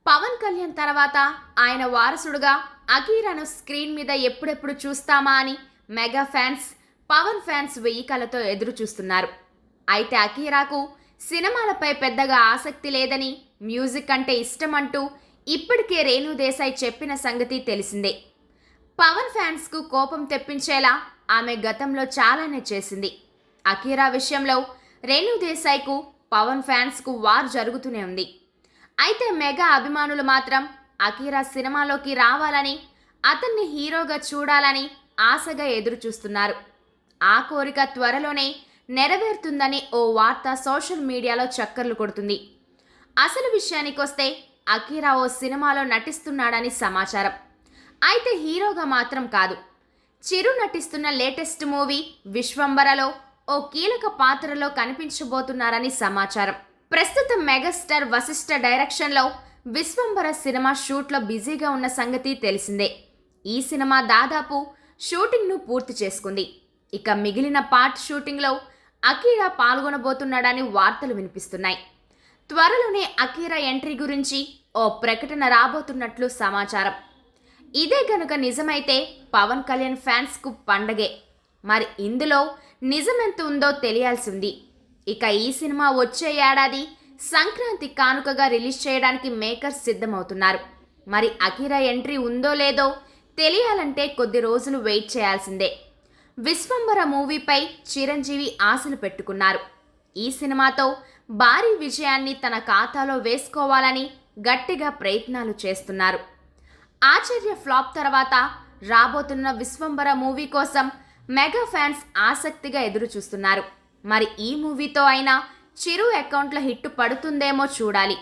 పవన్ కళ్యాణ్ తర్వాత ఆయన వారసుడుగా అకీరాను స్క్రీన్ మీద ఎప్పుడెప్పుడు చూస్తామా అని మెగా ఫ్యాన్స్, పవన్ ఫ్యాన్స్ వెయ్యి కళ్ళతో ఎదురు చూస్తున్నారు. అయితే అకీరాకు సినిమాలపై పెద్దగా ఆసక్తి లేదని, మ్యూజిక్ అంటే ఇష్టమంటూ ఇప్పటికే రేణు దేశాయ్ చెప్పిన సంగతి తెలిసిందే. పవన్ ఫ్యాన్స్కు కోపం తెప్పించేలా ఆమె గతంలో చాలానే చేసింది. అకీరా విషయంలో రేణు దేశాయ్కు, పవన్ ఫ్యాన్స్కు వార్ జరుగుతూనే ఉంది. అయితే మెగా అభిమానులు మాత్రం అకీరా సినిమాలోకి రావాలని, అతన్ని హీరోగా చూడాలని ఆశగా ఎదురు చూస్తున్నారు. ఆ కోరిక త్వరలోనే నెరవేరుతుందని ఓ వార్త సోషల్ మీడియాలో చక్కర్లు కొడుతుంది. అసలు విషయానికొస్తే అకీరా ఓ సినిమాలో నటిస్తున్నాడని సమాచారం. అయితే హీరోగా మాత్రం కాదు. చిరు నటిస్తున్న లేటెస్ట్ మూవీ విశ్వంబరలో ఓ కీలక పాత్రలో కనిపించబోతున్నారని సమాచారం. ప్రస్తుతం మెగాస్టార్ వశిష్ఠ డైరెక్షన్లో విశ్వంబర సినిమా షూట్లో బిజీగా ఉన్న సంగతి తెలిసిందే. ఈ సినిమా దాదాపు షూటింగ్ను పూర్తి చేసుకుంది. ఇక మిగిలిన పార్ట్ షూటింగ్లో అకీరా పాల్గొనబోతున్నాడని వార్తలు వినిపిస్తున్నాయి. త్వరలోనే అకీరా ఎంట్రీ గురించి ఓ ప్రకటన రాబోతున్నట్లు సమాచారం. ఇదే గనుక నిజమైతే పవన్ కళ్యాణ్ ఫ్యాన్స్కు పండగే. మరి ఇందులో నిజమెంత ఉందో తెలియాల్సి ఉంది. ఇక ఈ సినిమా వచ్చే ఏడాది సంక్రాంతి కానుకగా రిలీజ్ చేయడానికి మేకర్స్ సిద్ధమవుతున్నారు. మరి అకీరా ఎంట్రీ ఉందో లేదో తెలియాలంటే కొద్ది రోజులు వెయిట్ చేయాల్సిందే. విశ్వంబర మూవీపై చిరంజీవి ఆశలు పెట్టుకున్నారు. ఈ సినిమాతో భారీ విజయాన్ని తన ఖాతాలో వేసుకోవాలని గట్టిగా ప్రయత్నాలు చేస్తున్నారు. ఆచార్య ఫ్లాప్ తర్వాత రాబోతున్న విశ్వంబర మూవీ కోసం మెగా ఫ్యాన్స్ ఆసక్తిగా ఎదురు చూస్తున్నారు. మరి ఈ మూవీతో అయినా చిరు అకౌంట్ల హిట్ పడుతుందేమో చూడాలి.